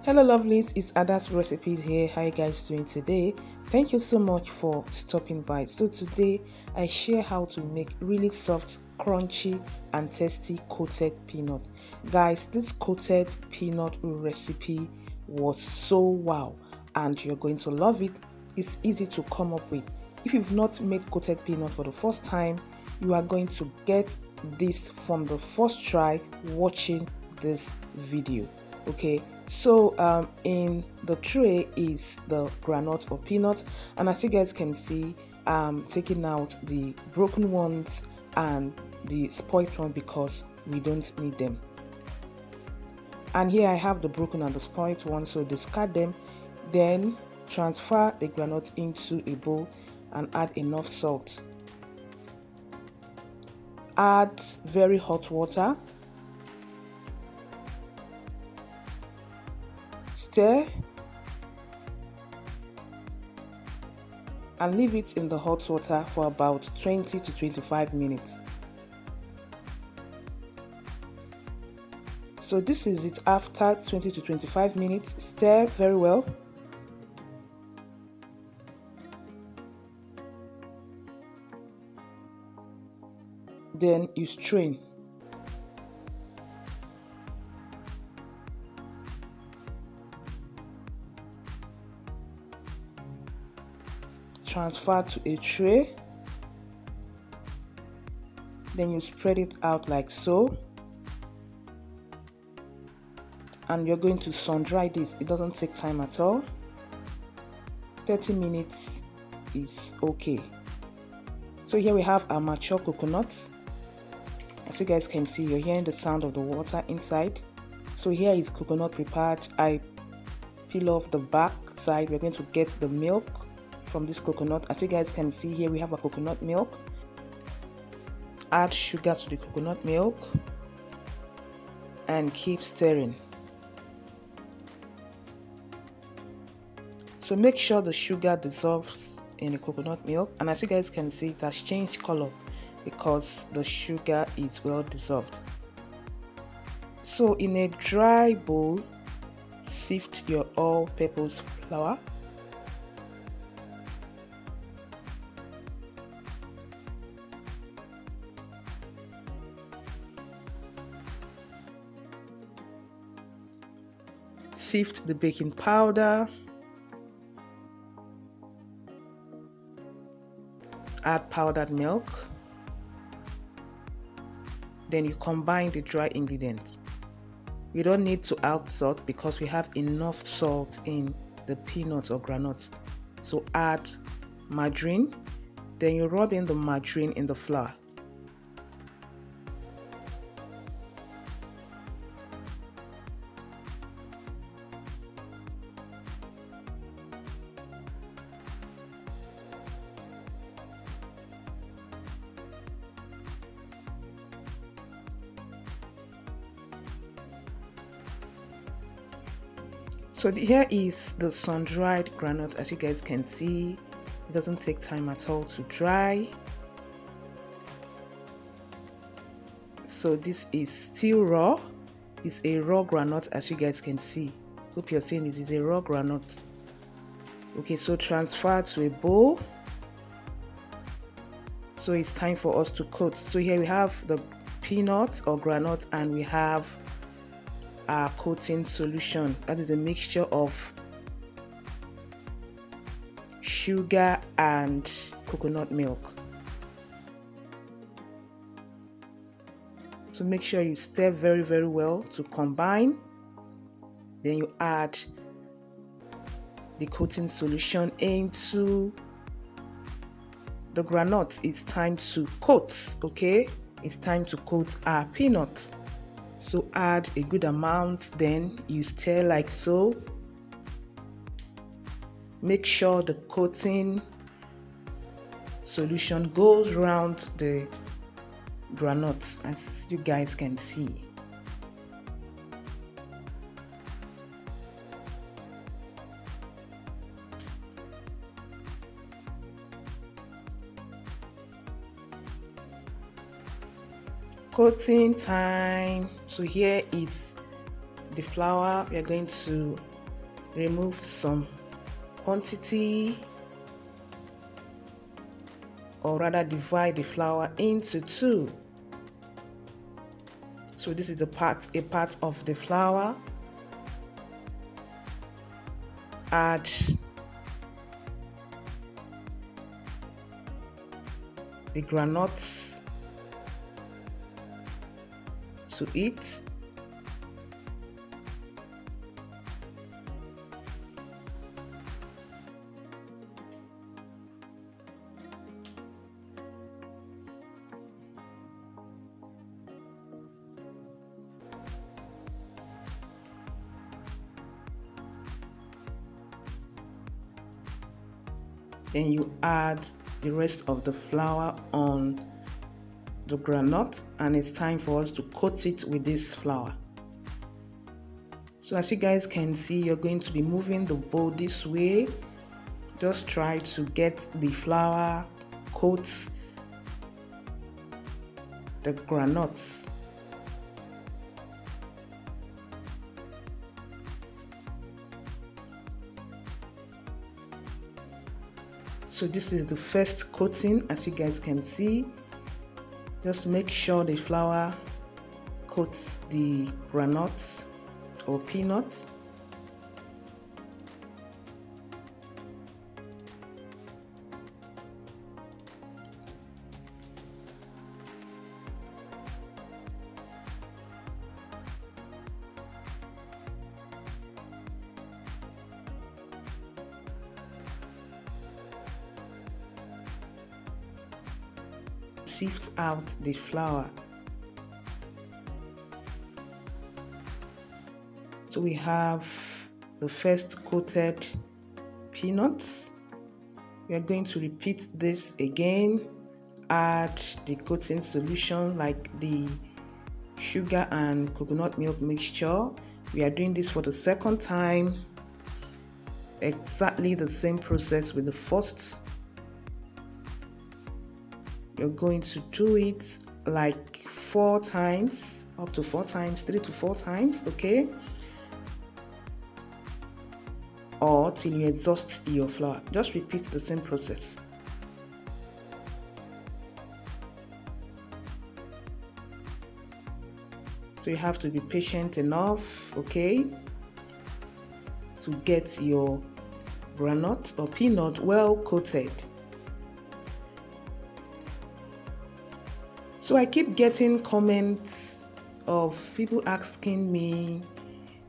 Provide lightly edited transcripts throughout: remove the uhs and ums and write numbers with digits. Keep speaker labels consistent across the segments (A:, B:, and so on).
A: Hello lovelies, it's Ada's Recipes here. How you guys doing today? Thank you so much for stopping by. So today I share how to make really soft, crunchy and tasty coated peanut. Guys, this coated peanut recipe was so wow and you're going to love it. It's easy to come up with. If you've not made coated peanut for the first time, you are going to get this from the first try watching this video. Okay, so in the tray is the groundnut or peanut, and as you guys can see, I'm taking out the broken ones and the spoiled one because we don't need them. And here I have the broken and the spoiled one, so discard them. Then transfer the groundnut into a bowl and add enough salt. Add very hot water. Stir and leave it in the hot water for about 20 to 25 minutes. So this is it after 20 to 25 minutes. Stir very well. Then you strain. Transfer to a tray, then you spread it out like so, and you're going to sun dry this. It doesn't take time at all. 30 minutes is okay. So here we have our mature coconut. As you guys can see, you're hearing the sound of the water inside. So here is coconut prepared. I peel off the back side. We're going to get the milk from this coconut. As you guys can see here, we have a coconut milk. Add sugar to the coconut milk and keep stirring. So make sure the sugar dissolves in the coconut milk, and as you guys can see, it has changed color because the sugar is well dissolved. So in a dry bowl, sift your all-purpose flour. Sift the baking powder, add powdered milk, then you combine the dry ingredients. We don't need to add salt because we have enough salt in the peanut or groundnut. So add margarine, then you rub in the margarine in the flour. So here is the sun-dried groundnut. As you guys can see, it doesn't take time at all to dry. So this is still raw. It's a raw groundnut, as you guys can see. Hope you're seeing this is a raw groundnut. Okay, so transfer to a bowl. So it's time for us to coat. So here we have the peanut or groundnut, and we have our coating solution. That is a mixture of sugar and coconut milk. So make sure you stir very well to combine. Then you add the coating solution into the groundnut. It's time to coat. Okay, it's time to coat our peanut. So add a good amount, then you stir like so. Make sure the coating solution goes around the groundnut, as you guys can see. Coating time. So here is the flour. We are going to remove some quantity, or rather divide the flour into two. So this is a part of the flour. Add the groundnuts to it. Then you add the rest of the flour on the groundnut, and it's time for us to coat it with this flour. So as you guys can see, you're going to be moving the bowl this way. Just try to get the flour coat the groundnuts. So this is the first coating, as you guys can see. Just make sure the flour coats the groundnut or peanut. Sift out the flour. So we have the first coated peanuts. We are going to repeat this again. Add the coating solution like the sugar and coconut milk mixture. We are doing this for the second time. Exactly the same process with the first. You're going to do it like 4 times, up to 4 times, 3 to 4 times, okay? Or till you exhaust your flour. Just repeat the same process. So you have to be patient enough, okay, to get your groundnut or peanut well coated. So I keep getting comments of people asking me,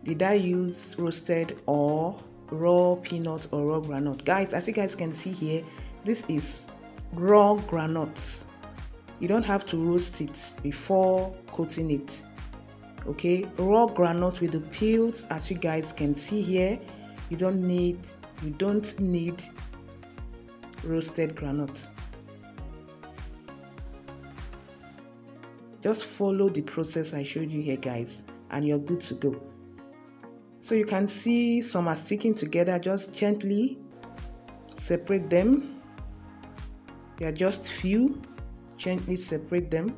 A: did I use roasted or raw peanut or raw groundnut? Guys, as you guys can see here, this is raw groundnuts. You don't have to roast it before coating it. Okay, raw groundnut with the peels, as you guys can see here. You don't need roasted groundnut. Just follow the process I showed you here, guys, and you're good to go. So you can see some are sticking together. Just gently separate them. They are just few. Gently separate them.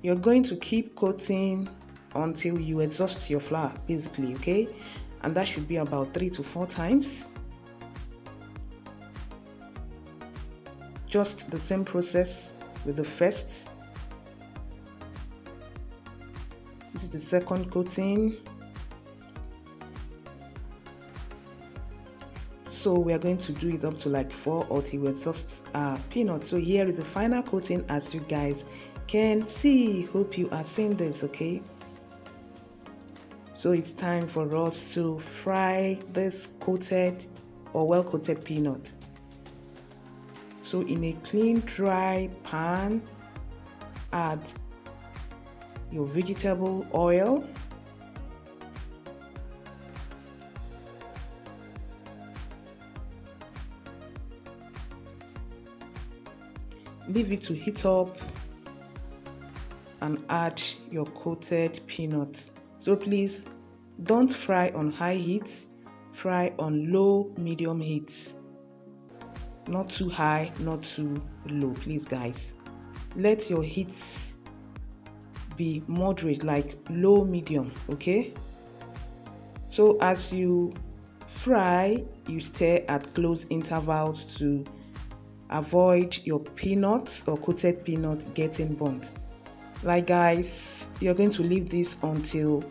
A: You're going to keep coating until you exhaust your flour, basically, okay? And that should be about 3 to 4 times. Just the same process with the first. This is the second coating. So we are going to do it up to like 4 or till we exhaust our peanut. So here is the final coating, as you guys can see. Hope you are seeing this, okay? So it's time for us to fry this coated or well coated peanut. So in a clean dry pan, add your vegetable oil, leave it to heat up, and add your coated peanuts. So please don't fry on high heat, fry on low medium heat. not too high, not too low, please guys. Let your heat be moderate, like low medium, okay? So as you fry, you stir at close intervals to avoid your peanut or coated peanut getting burnt. Like guys, you're going to leave this until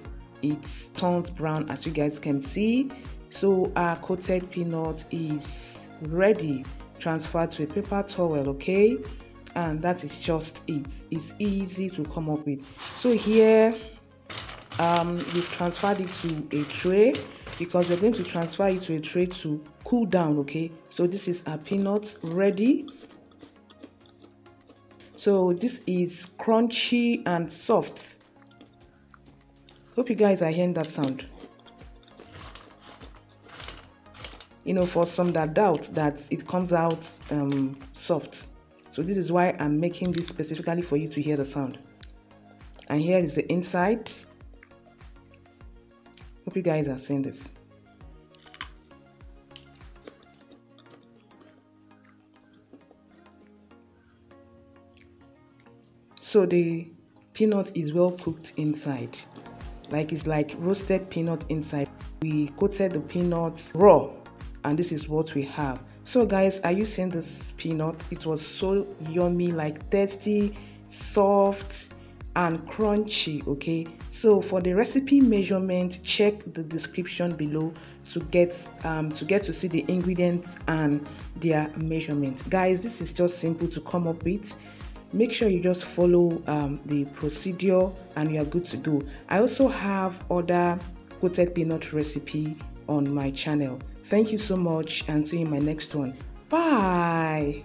A: it turns brown, as you guys can see. So our coated peanut is ready. Transferred to a paper towel, okay? And that is just it. It's easy to come up with. So here we've transferred it to a tray, because we're going to transfer it to a tray to cool down, okay? So this is our peanut ready. So this is crunchy and soft. Hope you guys are hearing that sound. You know, for some that doubt that it comes out soft. So this is why I'm making this specifically for you to hear the sound. And here is the inside. Hope you guys are seeing this. So the peanut is well cooked inside. Like it's like roasted peanut inside. We coated the peanuts raw, and this is what we have. So guys, are you seeing this peanut? It was so yummy, like tasty, soft and crunchy, okay? So for the recipe measurement, check the description below to get to see the ingredients and their measurements. Guys, this is just simple to come up with. Make sure you just follow the procedure and you are good to go. I also have other coated peanut recipe on my channel. Thank you so much, and see you in my next one. Bye.